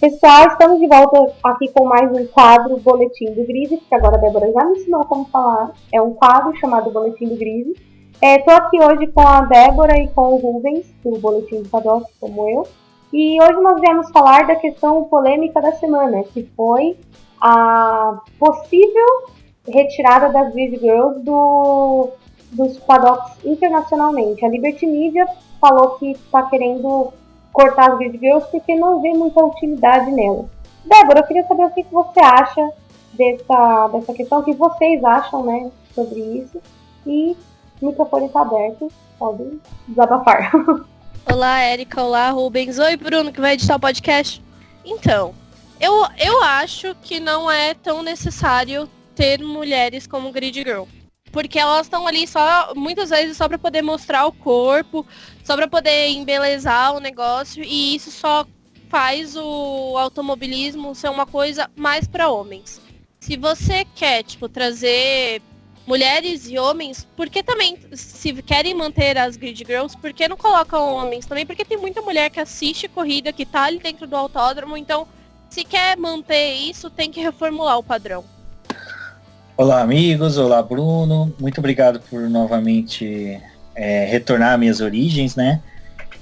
Pessoal, estamos de volta aqui com mais um quadro Boletim do Grise, que agora a Débora já me ensinou como falar. É um quadro chamado Boletim do Grise. Estou aqui hoje com a Débora e com o Rubens, do Boletim do Paddock, como eu. E hoje nós viemos falar da questão polêmica da semana, que foi a possível retirada das Grid Girls dos paddocks internacionalmente. A Liberty Media falou que está querendo cortar as Grid Girls porque não vê muita utilidade nela. Débora, eu queria saber o que você acha dessa questão, o que vocês acham, né, sobre isso. E o microfone está aberto, podem desabafar. Olá, Érica. Olá, Rubens. Oi, Bruno, que vai editar o podcast. Então, eu acho que não é tão necessário ter mulheres como Grid Girl. Porque elas estão ali muitas vezes só para poder mostrar o corpo, só para poder embelezar o negócio, e isso só faz o automobilismo ser uma coisa mais para homens. Se você quer, trazer mulheres e homens, porque também, se querem manter as Grid Girls, por que não colocam homens também? Porque tem muita mulher que assiste corrida, que tá ali dentro do autódromo, então, se quer manter isso, tem que reformular o padrão. Olá, amigos. Olá, Bruno. Muito obrigado por novamente retornar às minhas origens, né?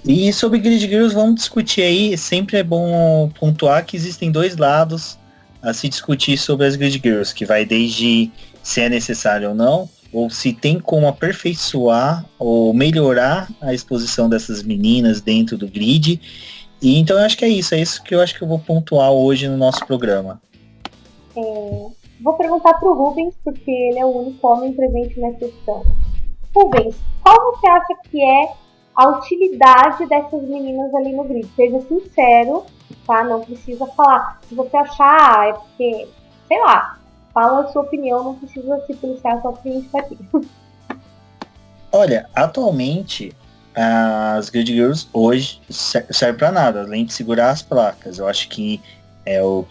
E sobre Grid Girls, vamos discutir aí. Sempre é bom pontuar que existem dois lados a se discutir sobre as Grid Girls, que vai desde se é necessário ou não, ou se tem como aperfeiçoar ou melhorar a exposição dessas meninas dentro do grid. E então eu acho que é isso que eu acho que eu vou pontuar hoje no nosso programa. Vou perguntar para o Rubens, porque ele é o único homem presente nessa sessão. Rubens, qual você acha que é a utilidade dessas meninas ali no grid? Seja sincero, tá? Não precisa falar. Se você achar, é porque, sei lá, fala a sua opinião, não precisa se policiar só porque a gente tá aqui. Olha, atualmente, as Grid Girls hoje servem para nada, além de segurar as placas. Eu acho que o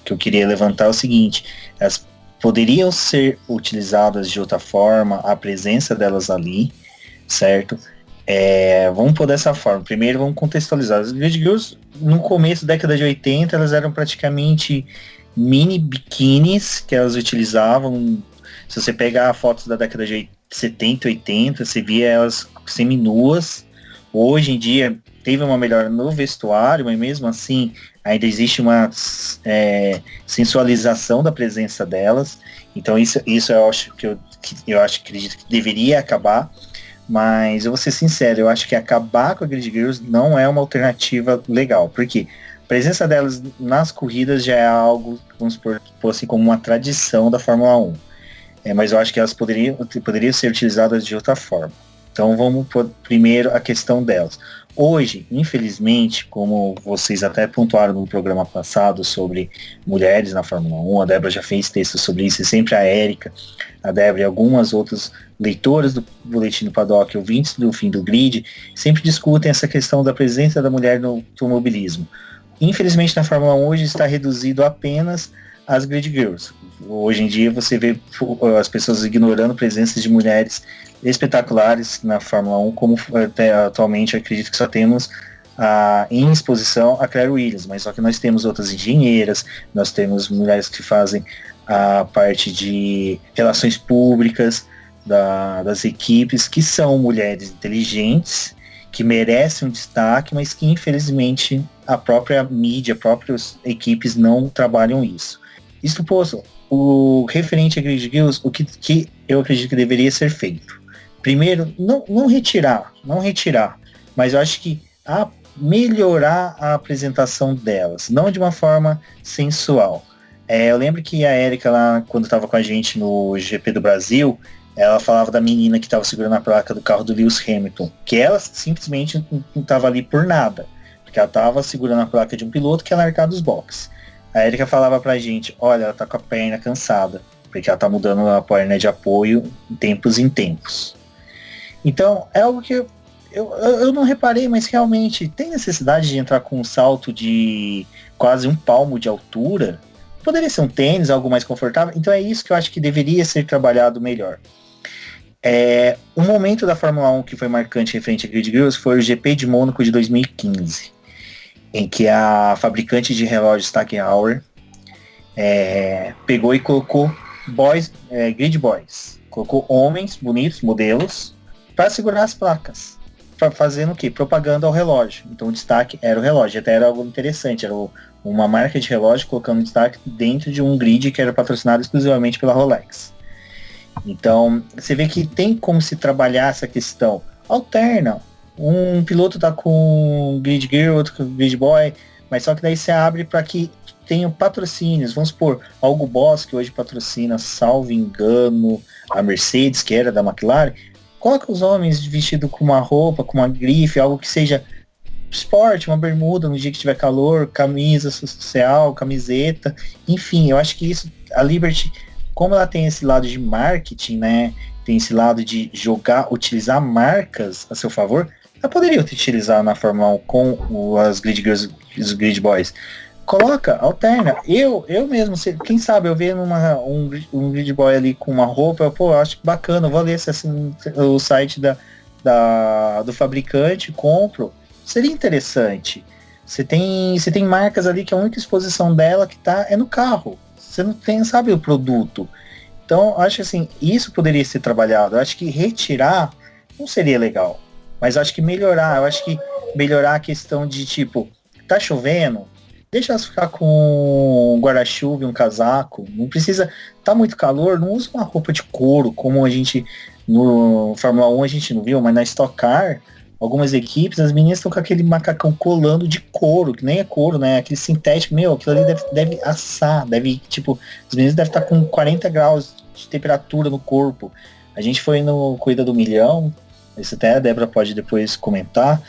que eu queria levantar é o seguinte: elas poderiam ser utilizadas de outra forma, a presença delas ali, certo? Vamos pôr dessa forma. Primeiro vamos contextualizar. As Grid Girls, no começo da década de 80, elas eram praticamente mini biquínis que elas utilizavam. Se você pegar fotos da década de 70, 80, você via elas seminuas. Hoje em dia teve uma melhora no vestuário, mas mesmo assim ainda existe uma sensualização da presença delas. Então isso eu acho acredito que deveria acabar. Mas eu vou ser sincero, eu acho que acabar com a Grid Girls não é uma alternativa legal. Porque a presença delas nas corridas já é algo, vamos supor, assim, como uma tradição da Fórmula 1. Mas eu acho que elas poderiam ser utilizadas de outra forma. Então vamos por primeiro a questão delas. Hoje, infelizmente, como vocês até pontuaram no programa passado sobre mulheres na Fórmula 1, a Débora já fez texto sobre isso, e sempre a Érica, a Débora e algumas outras leitoras do Boletim do Paddock, ouvintes do Fim do Grid, sempre discutem essa questão da presença da mulher no automobilismo. Infelizmente, na Fórmula 1 hoje está reduzido apenas às Grid Girls. Hoje em dia você vê as pessoas ignorando presenças de mulheres espetaculares na Fórmula 1, como até atualmente eu acredito que só temos em exposição a Claire Williams, mas só que nós temos outras engenheiras, nós temos mulheres que fazem a parte de relações públicas das equipes, que são mulheres inteligentes, que merecem um destaque, mas que infelizmente a própria mídia, próprias equipes não trabalham isso. Isso posto, o referente a Grid Girls, o que eu acredito que deveria ser feito. Primeiro, não retirar, mas eu acho que melhorar a apresentação delas, não de uma forma sensual. Eu lembro que a Érica, lá, quando estava com a gente no GP do Brasil, ela falava da menina que estava segurando a placa do carro do Lewis Hamilton, que ela simplesmente não estava ali por nada, porque ela estava segurando a placa de um piloto que ia largar dos boxes. A Érica falava pra gente, olha, ela tá com a perna cansada, porque ela tá mudando a perna de apoio de tempos em tempos. Então, é algo que eu não reparei, mas realmente tem necessidade de entrar com um salto de quase 1 palmo de altura. Poderia ser um tênis, algo mais confortável. Então é isso que eu acho que deveria ser trabalhado melhor. Um momento da Fórmula 1 que foi marcante referente a Grid Girls foi o GP de Mônaco de 2015. em que a fabricante de relógios Tag Heuer pegou e colocou grid boys. Colocou homens bonitos, modelos, para segurar as placas. Fazendo o quê? Propaganda ao relógio. Então o destaque era o relógio. Até era algo interessante. Era uma marca de relógio colocando destaque dentro de um grid que era patrocinado exclusivamente pela Rolex. Então, você vê que tem como se trabalhar essa questão. Alterna. Um piloto tá com grid girl, outro com grid boy, mas só que daí você abre para que tenham patrocínios. Vamos supor, a Hugo Boss, que hoje patrocina, salvo engano, a Mercedes, que era da McLaren, coloca os homens vestidos com uma roupa, com uma grife, algo que seja esporte, uma bermuda no dia que tiver calor, camisa social, camiseta, enfim, eu acho que isso, a Liberty, como ela tem esse lado de marketing, né, tem esse lado de utilizar marcas a seu favor, ela poderia utilizar na Fórmula 1 com as Grid Girls e os Grid Boys. Coloca, alterna. Eu mesmo, quem sabe eu ver um grid boy ali com uma roupa, eu acho bacana, vou ler assim, o site do fabricante, compro. Seria interessante. Você tem marcas ali que a única exposição dela que é no carro. Você não tem, sabe, o produto. Então, acho assim, isso poderia ser trabalhado. Eu acho que retirar não seria legal. Mas eu acho que melhorar a questão de tipo, tá chovendo, deixa elas ficar com um guarda-chuva e um casaco. Não precisa. Tá muito calor, não usa uma roupa de couro, como a gente, no Fórmula 1 a gente não viu, mas na Stock Car, algumas equipes, as meninas estão com aquele macacão colando de couro, que nem é couro, né? Aquele sintético, aquilo ali deve assar, tipo, as meninas devem estar com 40 graus de temperatura no corpo. A gente foi no Corrida do Milhão, isso até a Débora pode depois comentar,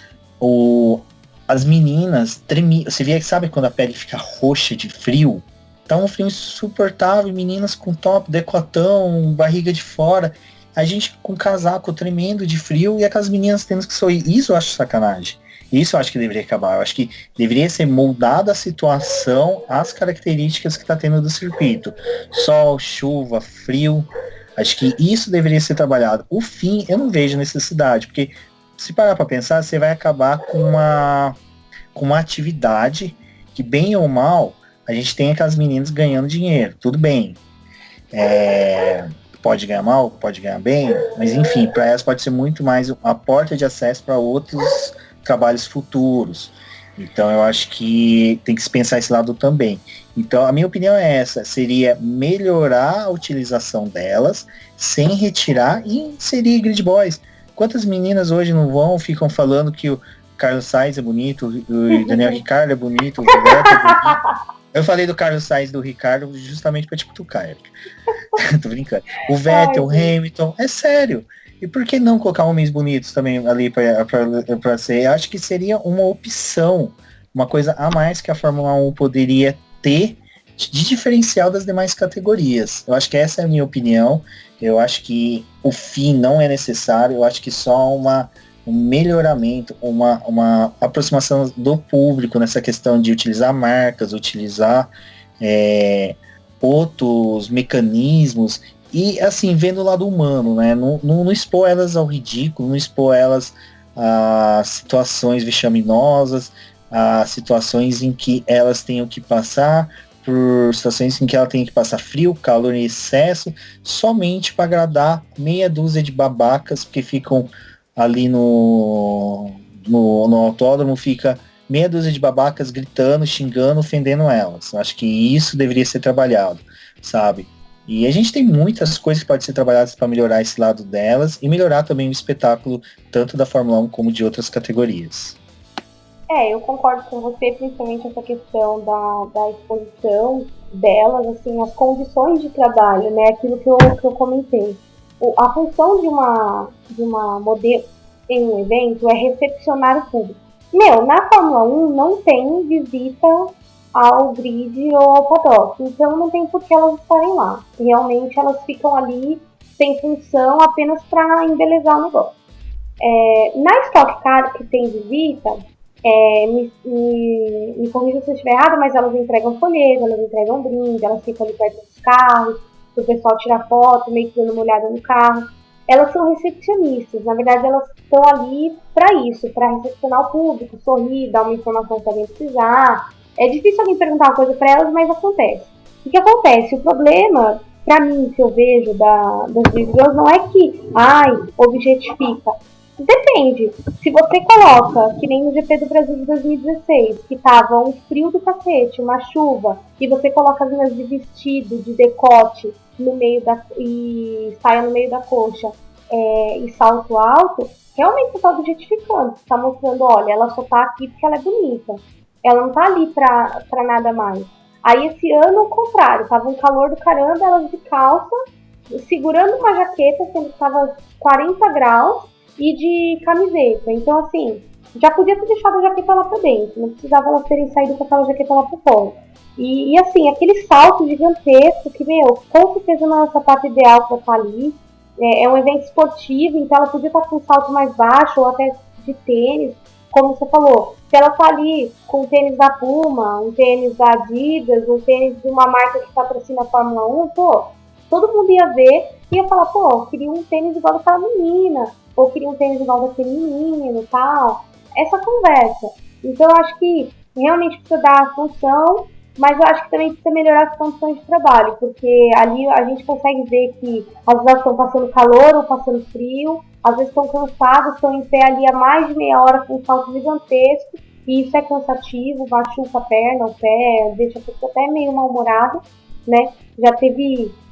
as meninas tremiam. Você via que, sabe quando a pele fica roxa de frio? Tá um frio insuportável, meninas com top, decotão, barriga de fora. A gente com casaco tremendo de frio e aquelas meninas tendo que sorrir. Isso eu acho sacanagem. Isso eu acho que deveria acabar. Eu acho que deveria ser moldada a situação, as características que tá tendo do circuito. Sol, chuva, frio. Acho que isso deveria ser trabalhado. O fim, eu não vejo necessidade, porque se parar para pensar, você vai acabar com uma atividade que, bem ou mal, a gente tem aquelas meninas ganhando dinheiro. Tudo bem. Pode ganhar mal, pode ganhar bem, mas enfim, para elas pode ser muito mais a porta de acesso para outros trabalhos futuros. Então eu acho que tem que se pensar esse lado também. Então a minha opinião é essa, seria melhorar a utilização delas, sem retirar e inserir grid boys. Quantas meninas hoje ficam falando que o Carlos Sainz é bonito, o Daniel Ricciardo é bonito, o Vettel é bonito. Eu falei do Carlos Sainz e do Ricardo justamente pra te cutucar, Erika. Tô brincando. O Vettel, o Hamilton, é sério. E por que não colocar homens bonitos também ali pra ser? Eu acho que seria uma opção, uma coisa a mais que a Fórmula 1 poderia ter de diferencial das demais categorias. Eu acho que essa é a minha opinião. Eu acho que o fim não é necessário. Eu acho que só um melhoramento, uma aproximação do público nessa questão de utilizar marcas, utilizar outros mecanismos e, assim, vendo o lado humano, né? Não expor elas ao ridículo, não expor elas a situações vexaminosas, a situações em que elas tenham que passar por situações em que ela tem que passar frio, calor em excesso, somente para agradar meia dúzia de babacas, porque ficam ali no autódromo, fica meia dúzia de babacas gritando, xingando, ofendendo elas. Eu acho que isso deveria ser trabalhado, sabe? E a gente tem muitas coisas que podem ser trabalhadas para melhorar esse lado delas e melhorar também o espetáculo, tanto da Fórmula 1 como de outras categorias. Eu concordo com você, principalmente essa questão da exposição delas, assim, as condições de trabalho, né? Aquilo que eu comentei. A função de uma modelo em um evento é recepcionar o público. Na Fórmula 1 não tem visita ao grid ou ao paddock, então não tem por que elas estarem lá. Realmente elas ficam ali sem função apenas para embelezar o negócio. Na Stock Car, que tem visita, me corrija se eu estiver errado, mas elas entregam folheto, elas entregam brinde, elas ficam ali perto dos carros, para o pessoal tirar foto, meio que dando uma olhada no carro. elas são recepcionistas. Na verdade, elas estão ali para isso, para recepcionar o público, sorrir, dar uma informação que alguém precisar. É difícil alguém perguntar uma coisa para elas, mas acontece. O que acontece? O problema, para mim, que eu vejo das girls, não é que, objetifica. Depende. Se você coloca, que nem no GP do Brasil de 2016, que tava um frio do cacete, uma chuva, e você coloca as meninas de vestido, de decote, no meio e saia no meio da coxa e salto alto, realmente você tá objetificando. Você tá mostrando, olha, ela só tá aqui porque ela é bonita. Ela não tá ali pra nada mais. Aí esse ano, ao contrário, tava um calor do caramba, elas de calça, segurando uma jaqueta, sendo que tava 40 graus, e de camiseta. Então, assim, já podia ter deixado a jaqueta lá pra dentro, não precisava elas terem saído com aquela jaqueta lá pra fora. E assim, aquele salto gigantesco que, com certeza não é o sapato ideal pra estar ali. É um evento esportivo, então ela podia estar com um salto mais baixo ou até de tênis, como você falou. Se ela tá ali com um tênis da Puma, um tênis da Adidas, um tênis de uma marca que patrocina a Fórmula 1, todo mundo ia ver e ia falar, eu queria um tênis igual daquela menina, ou queria um tênis igual daquele menino e tal. Essa conversa. Então eu acho que realmente precisa dar a função, mas eu acho que também precisa melhorar as condições de trabalho, porque ali a gente consegue ver que às vezes estão passando calor ou passando frio, às vezes estão cansadas, estão em pé ali há mais de meia hora com um salto gigantesco, e isso é cansativo, machuca a perna, o pé, deixa a pessoa até meio mal-humorada, né?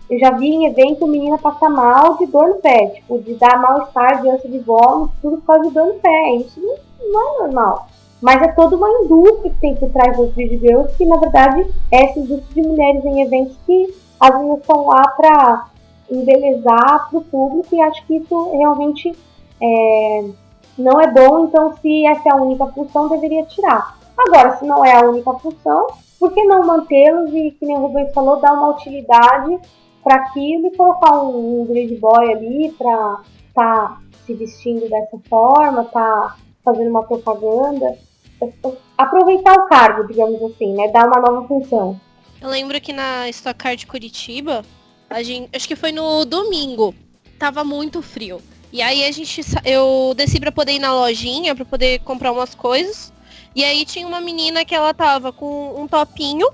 Eu já vi em evento menina passar mal de dor no pé, tipo, de dar mal-estar, de ânsia de vômito, tudo por causa de dor no pé. Isso não é normal. Mas é toda uma indústria que tem por trás das Big Girls, que na verdade é essa indústria de mulheres em eventos que as meninas estão lá para embelezar para o público, e acho que isso realmente não é bom. Então, se essa é a única função, deveria tirar. Agora, se não é a única função, por que não mantê-los e, que nem o Rubens falou, dar uma utilidade para aquilo e colocar um grid boy ali para tá se vestindo dessa forma, tá fazendo uma propaganda, aproveitar o cargo, digamos assim, né, dar uma nova função. Eu lembro que na Stock Car de Curitiba, acho que foi no domingo, tava muito frio. E aí eu desci pra poder ir na lojinha, pra poder comprar umas coisas. E aí tinha uma menina que ela tava com um topinho,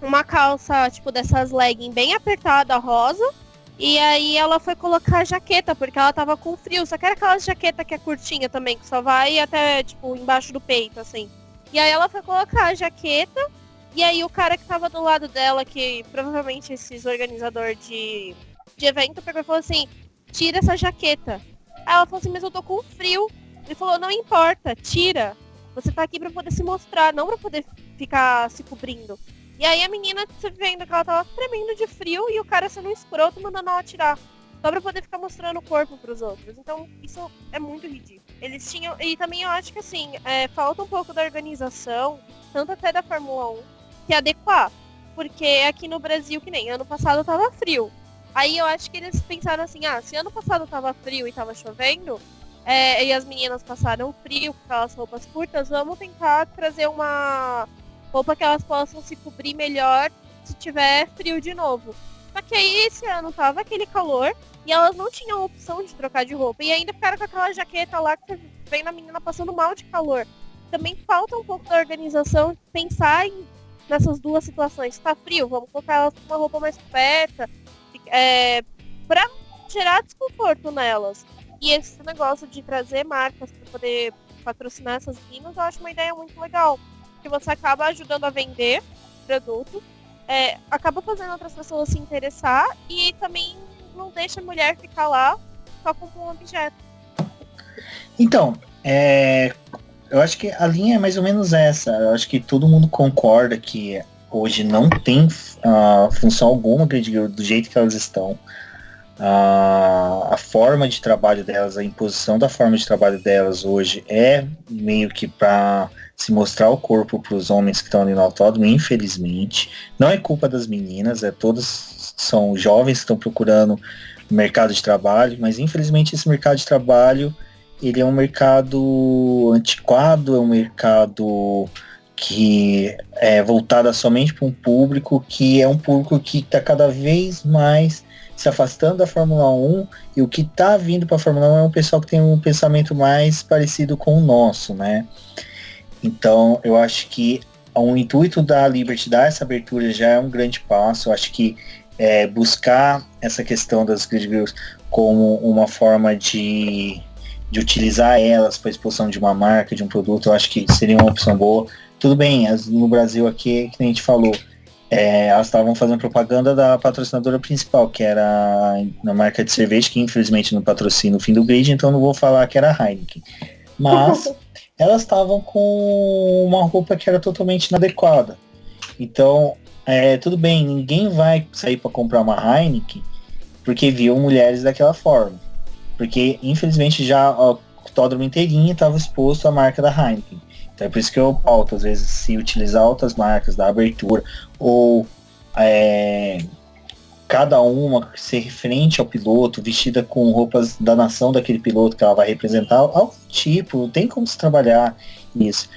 uma calça, tipo, dessas leggings bem apertada, rosa. E aí ela foi colocar a jaqueta, porque ela tava com frio. Só que era aquela jaqueta que é curtinha também, que só vai até, tipo, embaixo do peito, assim. E aí ela foi colocar a jaqueta, e aí o cara que tava do lado dela, que provavelmente esses organizadores de evento, pegou e falou assim, tira essa jaqueta. Aí ela falou assim, mas eu tô com frio. Ele falou, não importa, tira. Você tá aqui pra poder se mostrar, não pra poder ficar se cobrindo. E aí a menina, você vendo que ela tava tremendo de frio e o cara sendo um escroto mandando ela tirar. Só pra poder ficar mostrando o corpo pros outros. Então, isso é muito ridículo. Eles tinham... E também eu acho que, assim, falta um pouco da organização, tanto até da Fórmula 1, se adequar. Porque aqui no Brasil, que nem ano passado tava frio. Aí eu acho que eles pensaram assim, se ano passado tava frio e tava chovendo, e as meninas passaram frio com aquelas roupas curtas, vamos tentar trazer uma roupa que elas possam se cobrir melhor se tiver frio de novo. Só que aí esse ano tava aquele calor e elas não tinham opção de trocar de roupa. E ainda ficaram com aquela jaqueta lá que você vem na menina passando mal de calor. Também falta um pouco da organização pensar nessas duas situações. Tá frio, vamos colocar elas com uma roupa mais coberta, pra gerar desconforto nelas. E esse negócio de trazer marcas para poder patrocinar essas meninas, eu acho uma ideia muito legal. Porque você acaba ajudando a vender produto, acaba fazendo outras pessoas se interessar e também não deixa a mulher ficar lá só com um objeto. Então, eu acho que a linha é mais ou menos essa. Eu acho que todo mundo concorda que hoje não tem função alguma do jeito que elas estão. A forma de trabalho delas, a imposição da forma de trabalho delas hoje é meio que para se mostrar o corpo para os homens que estão ali no autódromo, infelizmente. Não é culpa das meninas, todas são jovens que estão procurando mercado de trabalho, mas infelizmente esse mercado de trabalho, ele é um mercado antiquado, é um mercado que é voltado somente para um público que é um público que está cada vez mais se afastando da Fórmula 1, e o que está vindo para a Fórmula 1 é um pessoal que tem um pensamento mais parecido com o nosso, né? Então, eu acho que o intuito da Liberty dar essa abertura já é um grande passo. Eu acho que buscar essa questão das grid girls como uma forma de utilizar elas para exposição de uma marca, de um produto, eu acho que seria uma opção boa. Tudo bem, no Brasil aqui, que a gente falou, elas estavam fazendo propaganda da patrocinadora principal, que era na marca de cerveja, que infelizmente não patrocina o fim do grid, então não vou falar que era a Heineken. Mas elas estavam com uma roupa que era totalmente inadequada. Então, tudo bem, ninguém vai sair para comprar uma Heineken porque viu mulheres daquela forma. Porque, infelizmente, já o autódromo inteirinho estava exposto à marca da Heineken. Então é por isso que eu pauto, às vezes, se utilizar outras marcas da abertura, ou cada uma ser referente ao piloto, vestida com roupas da nação daquele piloto que ela vai representar, algo tipo, tem como se trabalhar isso.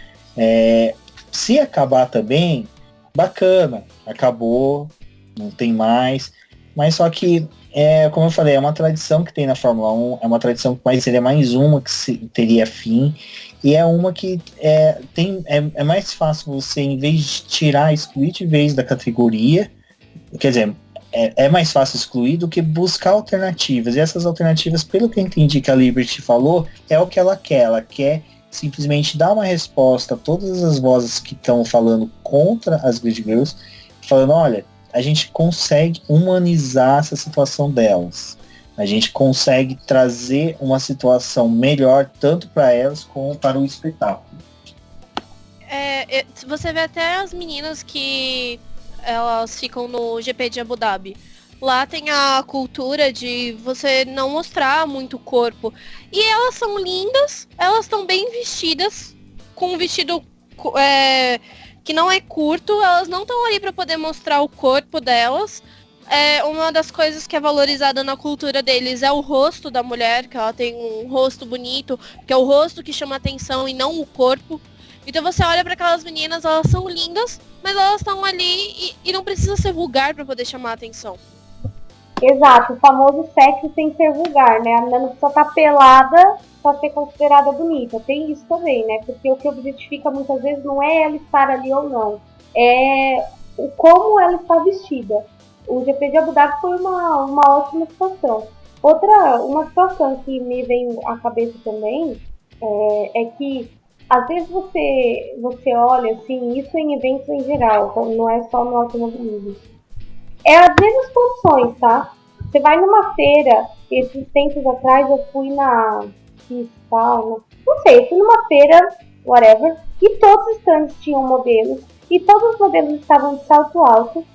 Se acabar também, bacana, acabou, não tem mais, mas só que, como eu falei, é uma tradição que tem na Fórmula 1, é uma tradição que seria mais uma que teria fim, e é uma que é mais fácil você, em vez de tirar, excluir de vez da categoria, quer dizer, é mais fácil excluir do que buscar alternativas, e essas alternativas, pelo que eu entendi que a Liberty falou, é o que ela quer simplesmente dar uma resposta a todas as vozes que estão falando contra as grid girls, falando, olha, a gente consegue humanizar essa situação delas. A gente consegue trazer uma situação melhor, tanto para elas como para o espetáculo. Você vê até as meninas que elas ficam no GP de Abu Dhabi. Lá tem a cultura de você não mostrar muito o corpo. E elas são lindas, elas estão bem vestidas, com um vestido que não é curto, elas não estão ali para poder mostrar o corpo delas. Uma das coisas que é valorizada na cultura deles é o rosto da mulher, que ela tem um rosto bonito, que é o rosto que chama atenção e não o corpo. Então você olha para aquelas meninas, elas são lindas, mas elas estão ali e não precisa ser vulgar para poder chamar a atenção. Exato, o famoso sexo sem ser vulgar, né? A menina não precisa estar pelada para ser considerada bonita. Tem isso também, né? Porque o que objetifica muitas vezes não é ela estar ali ou não, é o como ela está vestida. O GP de Abu Dhabi foi uma ótima situação. Uma situação que me vem à cabeça também é que às vezes você olha assim, isso em eventos em geral, então não é só no automobilismo. As mesmas condições, tá? Você vai numa feira, esses tempos atrás eu fui não sei, eu fui numa feira, whatever, e todos os stands tinham modelos, e todos os modelos estavam de salto alto,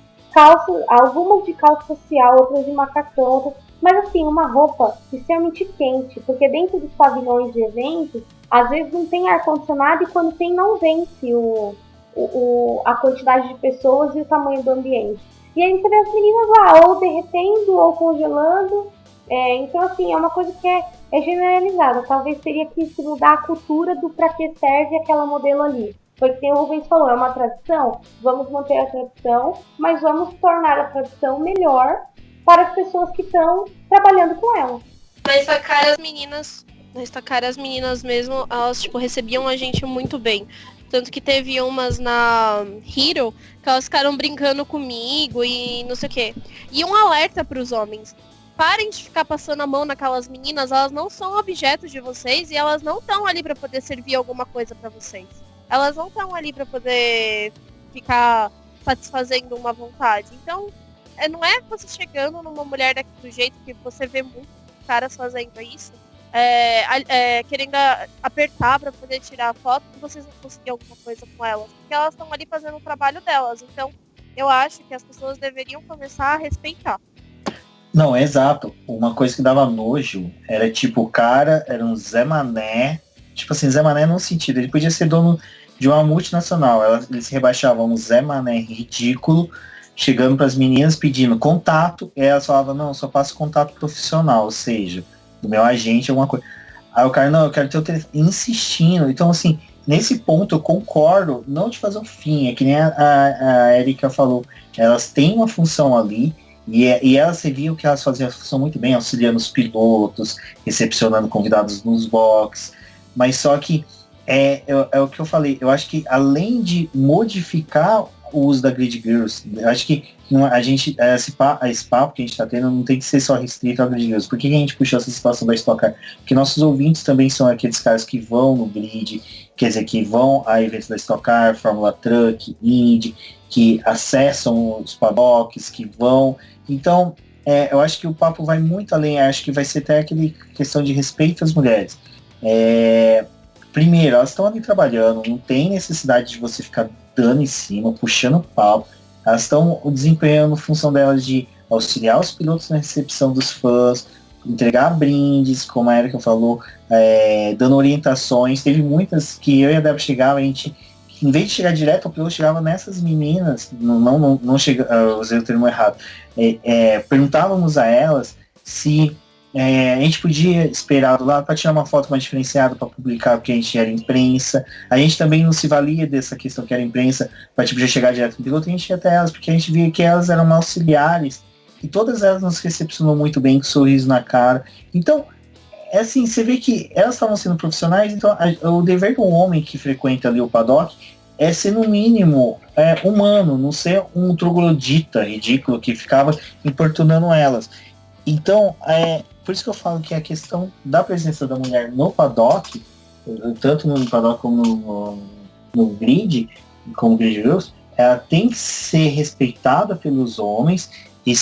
algumas de calça social, outras de macacão, mas assim, uma roupa extremamente quente, porque dentro dos pavilhões de eventos, às vezes não tem ar-condicionado e quando tem não vence a quantidade de pessoas e o tamanho do ambiente. E aí você vê as meninas lá, ou derretendo, ou congelando. Então, assim, é uma coisa que é generalizada. Talvez teria que se mudar a cultura do pra que serve aquela modelo ali. Porque o Rubens falou, é uma tradição, vamos manter a tradição, mas vamos tornar a tradição melhor para as pessoas que estão trabalhando com ela. Na Estacar as meninas mesmo, elas recebiam a gente muito bem. Tanto que teve umas na Hero que elas ficaram brincando comigo e não sei o quê. E um alerta para os homens. Parem de ficar passando a mão naquelas meninas, elas não são objetos de vocês e elas não estão ali para poder servir alguma coisa para vocês. Elas não estão ali para poder ficar satisfazendo uma vontade. Então, não é você chegando numa mulher do jeito que você vê muitos caras fazendo isso, querendo apertar para poder tirar a foto, que vocês vão conseguir alguma coisa com elas. Porque elas estão ali fazendo o trabalho delas. Então, eu acho que as pessoas deveriam começar a respeitar. Não, exato. Uma coisa que dava nojo era o cara era um Zé Mané. Tipo assim, Zé Mané num sentido, ele podia ser dono de uma multinacional. Eles se rebaixavam um Zé Mané ridículo, chegando para as meninas pedindo contato, e elas falavam, não, só passo contato profissional, ou seja, do meu agente, alguma coisa. Aí o cara, não, eu quero ter o telefone, insistindo. Então, assim, nesse ponto eu concordo, não de fazer o fim, é que nem a Erika falou, elas têm uma função ali, E elas, você viu que elas faziam a função muito bem, auxiliando os pilotos, recepcionando convidados nos box. Mas só que é o que eu falei, eu acho que além de modificar o uso da Grid Girls, eu acho que esse papo que a gente está tendo não tem que ser só restrito à Grid Girls. Por que a gente puxou essa situação da Stock Car? Porque nossos ouvintes também são aqueles caras que vão no grid, quer dizer, que vão a eventos da Stock Car, Fórmula Truck, Indy, que acessam os paddocks, que vão. Então, eu acho que o papo vai muito além, acho que vai ser até aquele questão de respeito às mulheres. Primeiro, elas estão ali trabalhando, não tem necessidade de você ficar dando em cima, puxando o pau. Elas estão desempenhando a função delas de auxiliar os pilotos na recepção dos fãs, entregar brindes, como a Erika falou, dando orientações. Teve muitas que eu e a Débora chegava, a gente, em vez de chegar direto ao piloto, chegava nessas meninas, não chega, usei o termo errado, perguntávamos a elas se a gente podia esperar do lado para tirar uma foto mais diferenciada para publicar, porque a gente era imprensa. A gente também não se valia dessa questão que era imprensa para já chegar direto no piloto, a gente ia até elas, porque a gente via que elas eram auxiliares e todas elas nos recepcionou muito bem, com sorriso na cara. Então, assim, você vê que elas estavam sendo profissionais, então o dever de um homem que frequenta ali o paddock é ser, no mínimo, humano, não ser um troglodita ridículo que ficava importunando elas. Então, por isso que eu falo que a questão da presença da mulher no paddock, tanto no paddock como no grid, como Grid Girls, ela tem que ser respeitada pelos homens e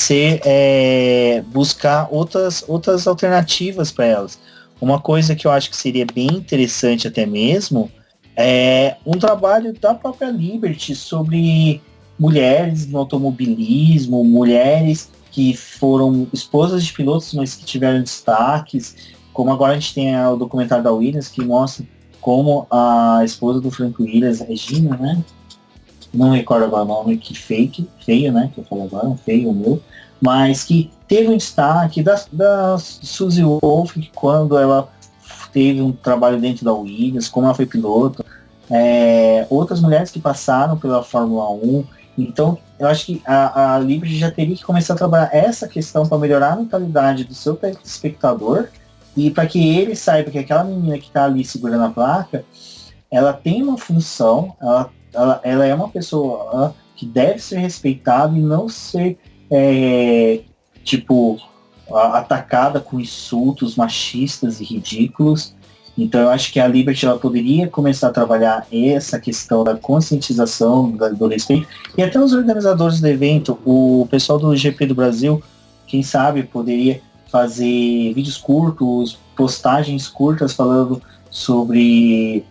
buscar outras alternativas para elas. Uma coisa que eu acho que seria bem interessante até mesmo é um trabalho da própria Liberty sobre mulheres no automobilismo, mulheres que foram esposas de pilotos, mas que tiveram destaques, como agora a gente tem o documentário da Williams, que mostra como a esposa do Frank Williams, Regina, né? Não recordo agora o nome, feio, né? Que eu falei agora, feio o meu, mas que teve um destaque da Suzy Wolf, que quando ela teve um trabalho dentro da Williams, como ela foi piloto, outras mulheres que passaram pela Fórmula 1. Então, eu acho que a Liberty já teria que começar a trabalhar essa questão para melhorar a mentalidade do seu espectador e para que ele saiba que aquela menina que está ali segurando a placa, ela tem uma função, ela é uma pessoa que deve ser respeitada e não ser, atacada com insultos machistas e ridículos. Então eu acho que a Liberty ela poderia começar a trabalhar essa questão da conscientização, do respeito, e até os organizadores do evento, o pessoal do GP do Brasil, quem sabe poderia fazer vídeos curtos, postagens curtas falando sobre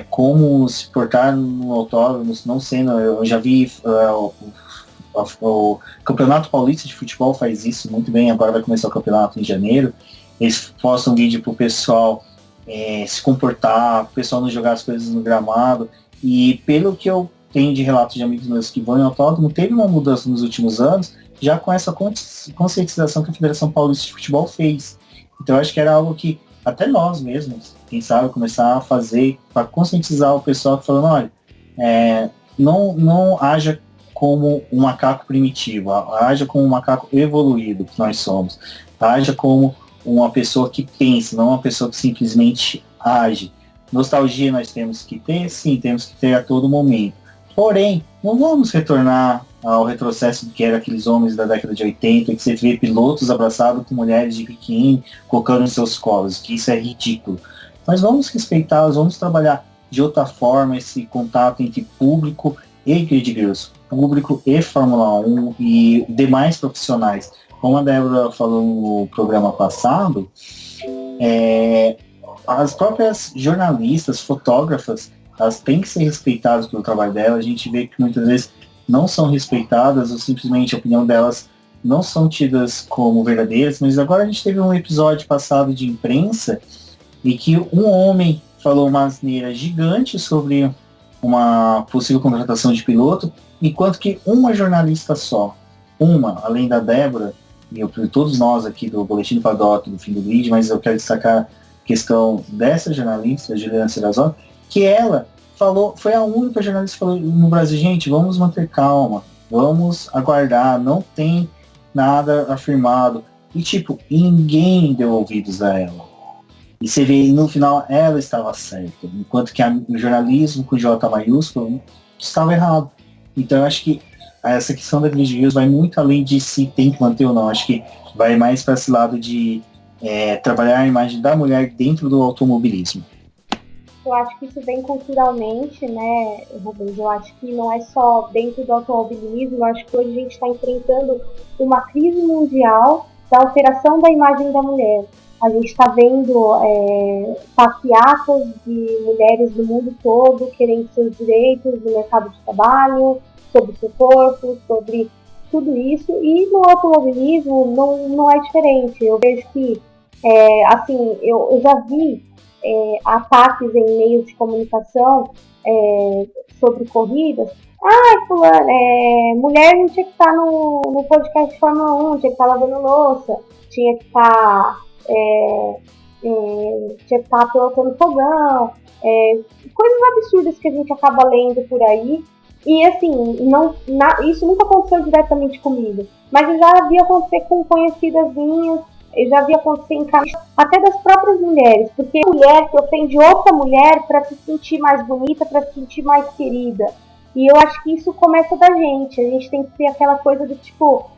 como se portar no autódromo, não sendo, eu já vi o Campeonato Paulista de Futebol faz isso muito bem, agora vai começar o campeonato em janeiro, eles postam vídeo pro pessoal se comportar, o pessoal não jogar as coisas no gramado, e pelo que eu tenho de relatos de amigos meus que vão em autódromo, teve uma mudança nos últimos anos, já com essa conscientização que a Federação Paulista de Futebol fez. Então eu acho que era algo que até nós mesmos, quem sabe, começar a fazer para conscientizar o pessoal falando, olha, não haja como um macaco primitivo, haja como um macaco evoluído que nós somos, haja como uma pessoa que pensa, não uma pessoa que simplesmente age. Nostalgia nós temos que ter, sim, temos que ter a todo momento. Porém, não vamos retornar ao retrocesso que era aqueles homens da década de 80, que você vê pilotos abraçados com mulheres de biquíni colocando em seus colos, que isso é ridículo. Mas vamos respeitá-los, vamos trabalhar de outra forma esse contato entre público e Grid Girls, público e Fórmula 1 e demais profissionais. Como a Débora falou no programa passado, as próprias jornalistas, fotógrafas, elas têm que ser respeitadas pelo trabalho delas. A gente vê que muitas vezes não são respeitadas ou simplesmente a opinião delas não são tidas como verdadeiras. Mas agora a gente teve um episódio passado de imprensa e que um homem falou uma asneira gigante sobre uma possível contratação de piloto, enquanto que uma jornalista só, além da Débora, e todos nós aqui do Boletim do Paddock, do Fim do Grid, mas eu quero destacar a questão dessa jornalista, Juliana Serrazon, que ela falou, foi a única jornalista que falou no Brasil, gente, vamos manter calma, vamos aguardar, não tem nada afirmado. E tipo, ninguém deu ouvidos a ela. E você vê, no final, ela estava certa, enquanto que o jornalismo com J maiúsculo estava errado. Então eu acho que essa questão da Grid Girls vai muito além de se tem que manter ou não. Acho que vai mais para esse lado de trabalhar a imagem da mulher dentro do automobilismo. Eu acho que isso vem culturalmente, né, Rubens? Eu acho que não é só dentro do automobilismo. Eu acho que hoje a gente está enfrentando uma crise mundial da alteração da imagem da mulher. A gente está vendo passeatas de mulheres do mundo todo querendo seus direitos no mercado de trabalho, sobre o seu corpo, sobre tudo isso. E no automobilismo não é diferente. Eu vejo que, eu já vi ataques em meios de comunicação sobre corridas. Fulano, mulher não tinha que estar no podcast de Fórmula 1, tinha que estar lavando louça, tinha que estar pilotando fogão, coisas absurdas que a gente acaba lendo por aí. E assim, isso nunca aconteceu diretamente comigo, mas eu já vi acontecer com conhecidas minhas. Eu já vi acontecer em casos até das próprias mulheres, porque a mulher que ofende outra mulher para se sentir mais bonita, para se sentir mais querida. E eu acho que isso começa da gente. A gente tem que ter aquela coisa do tipo,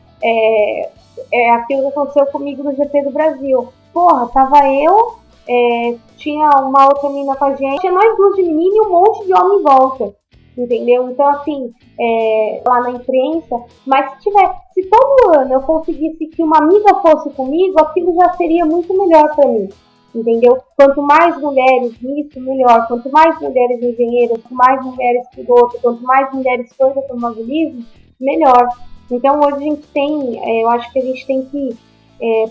aquilo que aconteceu comigo no GP do Brasil. Porra, tava eu, tinha uma outra menina com a gente, tinha nós duas de menina e um monte de homem em volta. Entendeu? Então, assim, lá na imprensa, mas se todo ano eu conseguisse que uma amiga fosse comigo, aquilo já seria muito melhor para mim, entendeu? Quanto mais mulheres nisso, melhor. Quanto mais mulheres engenheiras, quanto mais mulheres pilotos, quanto mais mulheres fãs do automobilismo, melhor. Então, hoje a gente tem, eu acho que a gente tem que,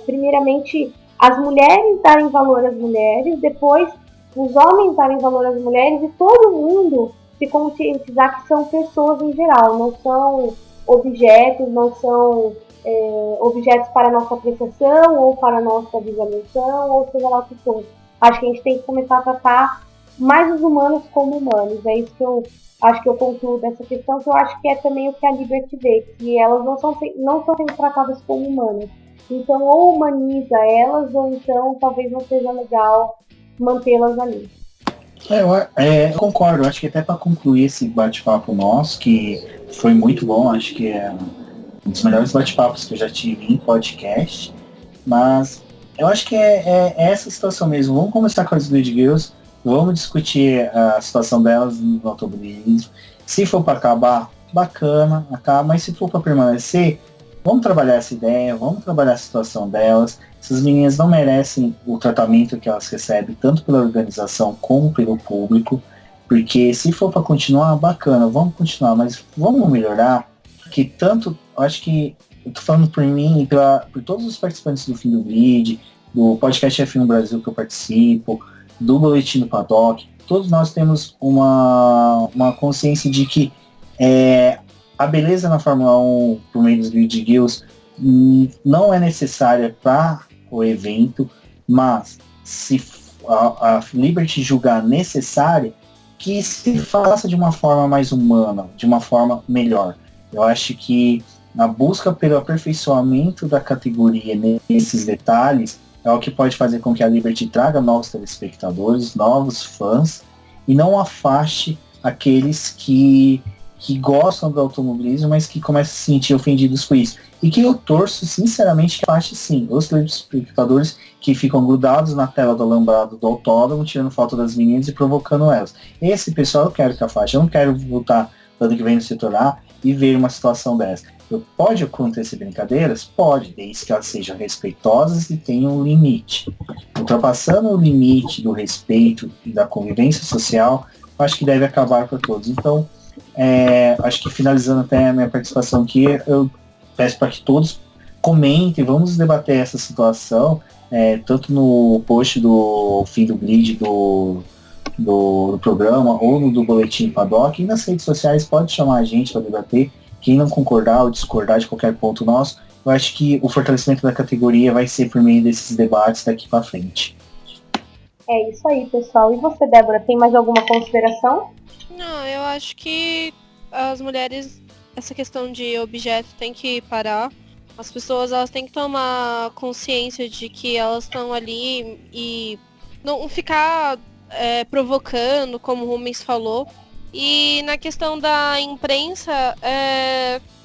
primeiramente, as mulheres darem valor às mulheres, depois os homens darem valor às mulheres e todo mundo se conscientizar que são pessoas em geral, não são objetos, não são objetos para nossa apreciação ou para nossa visualização, ou seja lá o que for. Acho que a gente tem que começar a tratar mais os humanos como humanos. É isso que eu acho que eu concluo dessa questão, que eu acho que é também o que a Liberty vê, que elas não são sendo tratadas como humanas. Então, ou humaniza elas, ou então talvez não seja legal mantê-las ali. Eu concordo, acho que até para concluir esse bate-papo nosso, que foi muito bom, acho que é um dos melhores bate-papos que eu já tive em podcast, mas eu acho que é essa situação mesmo. Vamos começar com as Grid Girls, vamos discutir a situação delas no automobilismo. Se for para acabar, bacana, acaba, mas se for para permanecer, vamos trabalhar essa ideia, vamos trabalhar a situação delas. Essas meninas não merecem o tratamento que elas recebem, tanto pela organização como pelo público, porque se for para continuar, bacana, vamos continuar, mas vamos melhorar, porque tanto, eu acho que, eu tô falando por mim e por todos os participantes do Fim do Grid, do podcast F1 Brasil que eu participo, do Boletim do Paddock, todos nós temos uma consciência de que a beleza na Fórmula 1, por meio dos Grid Girls, não é necessária para o evento, mas se a Liberty julgar necessária, que se faça de uma forma mais humana, de uma forma melhor. Eu acho que a busca pelo aperfeiçoamento da categoria nesses detalhes é o que pode fazer com que a Liberty traga novos telespectadores, novos fãs, e não afaste aqueles que gostam do automobilismo, mas que começam a se sentir ofendidos com isso. E que eu torço, sinceramente, que afaste sim os telespectadores que ficam grudados na tela do alambrado do autódromo, tirando foto das meninas e provocando elas. Esse pessoal eu quero que afaste. Eu não quero voltar ano que vem no setor A e ver uma situação dessa. Pode acontecer brincadeiras? Pode, desde que elas sejam respeitosas e tenham um limite. Ultrapassando o limite do respeito e da convivência social, acho que deve acabar para todos. Então, acho que finalizando até a minha participação aqui, eu peço para que todos comentem, vamos debater essa situação, tanto no post do Fim do Grid do programa, ou no do Boletim Paddock, e nas redes sociais pode chamar a gente para debater. Quem não concordar ou discordar de qualquer ponto nosso, eu acho que o fortalecimento da categoria vai ser por meio desses debates daqui para frente. É isso aí, pessoal. E você, Débora, tem mais alguma consideração? Não, eu acho que as mulheres, essa questão de objeto tem que parar. As pessoas, elas têm que tomar consciência de que elas estão ali e não ficar provocando, como o Rubens falou. E na questão da imprensa,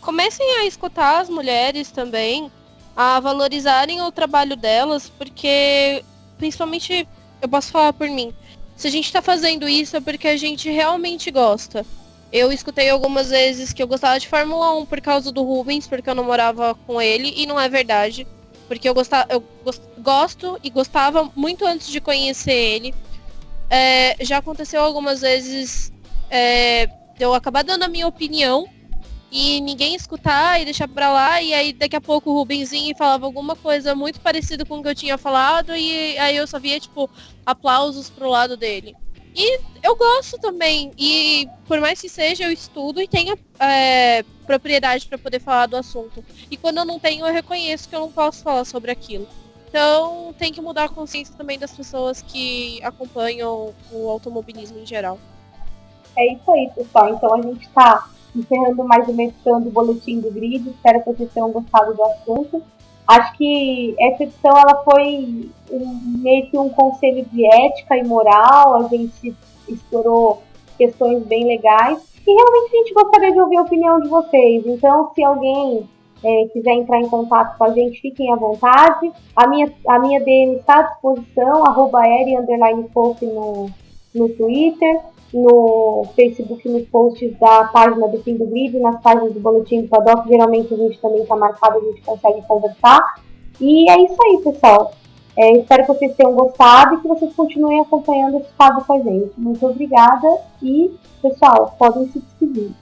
comecem a escutar as mulheres também, a valorizarem o trabalho delas, porque, principalmente, eu posso falar por mim, se a gente tá fazendo isso é porque a gente realmente gosta. Eu escutei algumas vezes que eu gostava de Fórmula 1 por causa do Rubens, porque eu não morava com ele, e não é verdade. Porque gosto e gostava muito antes de conhecer ele. Já aconteceu algumas vezes de eu acabar dando a minha opinião e ninguém escutar e deixar pra lá, e aí daqui a pouco o Rubenzinho falava alguma coisa muito parecida com o que eu tinha falado, e aí eu só via, tipo, aplausos pro lado dele. E eu gosto também, e por mais que seja, eu estudo e tenho propriedade para poder falar do assunto. E quando eu não tenho, eu reconheço que eu não posso falar sobre aquilo. Então tem que mudar a consciência também das pessoas que acompanham o automobilismo em geral. É isso aí, pessoal. Então a gente está encerrando mais uma edição do Boletim do Grid. Espero que vocês tenham gostado do assunto. Acho que essa edição ela foi meio que um conselho de ética e moral. A gente explorou questões bem legais. E realmente a gente gostaria de ouvir a opinião de vocês. Então, se alguém quiser entrar em contato com a gente, fiquem à vontade. A minha DM está à disposição, @eri_post no Twitter, no Facebook, nos posts da página do Fim do Grid, nas páginas do Boletim do Paddock. Geralmente a gente também está marcado, a gente consegue conversar. E é isso aí, pessoal. Espero que vocês tenham gostado e que vocês continuem acompanhando esse quadro com a gente. Muito obrigada e, pessoal, podem se despedir.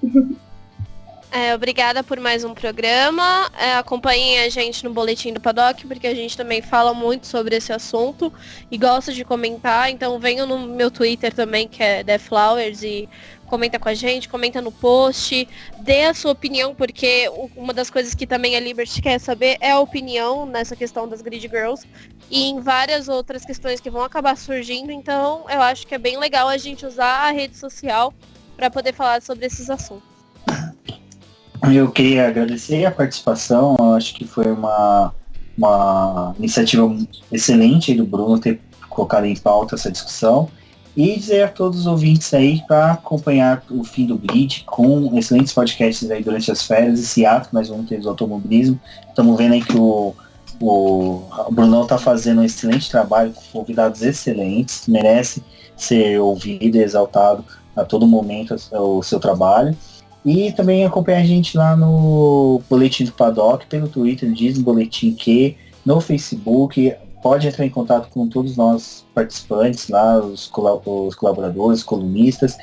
Obrigada por mais um programa. Acompanhem a gente no Boletim do Paddock, porque a gente também fala muito sobre esse assunto e gosta de comentar. Então venham no meu Twitter também, que é TheFlowers, e comenta com a gente, comenta no post, dê a sua opinião, porque uma das coisas que também a Liberty quer saber é a opinião nessa questão das Grid Girls e em várias outras questões que vão acabar surgindo. Então eu acho que é bem legal a gente usar a rede social para poder falar sobre esses assuntos. Eu queria agradecer a participação, eu acho que foi uma iniciativa excelente do Bruno ter colocado em pauta essa discussão, e dizer a todos os ouvintes aí para acompanhar o Fim do Grid com excelentes podcasts aí durante as férias, esse ato que nós vamos ter do automobilismo. Estamos vendo aí que o Brunão está fazendo um excelente trabalho com convidados excelentes, merece ser ouvido e exaltado a todo momento o seu trabalho. E também acompanha a gente lá no Boletim do Paddock, pelo Twitter, diz Boletim Q, no Facebook. Pode entrar em contato com todos nós participantes lá, os colaboradores, colunistas,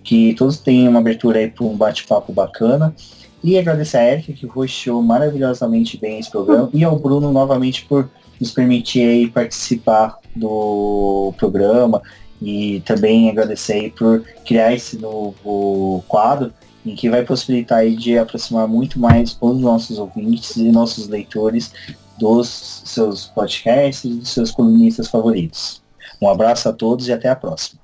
que todos têm uma abertura aí para um bate-papo bacana. E agradecer a Erika, que hosteou maravilhosamente bem esse programa, e ao Bruno novamente por nos permitir aí participar do programa, e também agradecer aí por criar esse novo quadro, em que vai possibilitar aí de aproximar muito mais os nossos ouvintes e nossos leitores dos seus podcasts e dos seus colunistas favoritos. Um abraço a todos e até a próxima.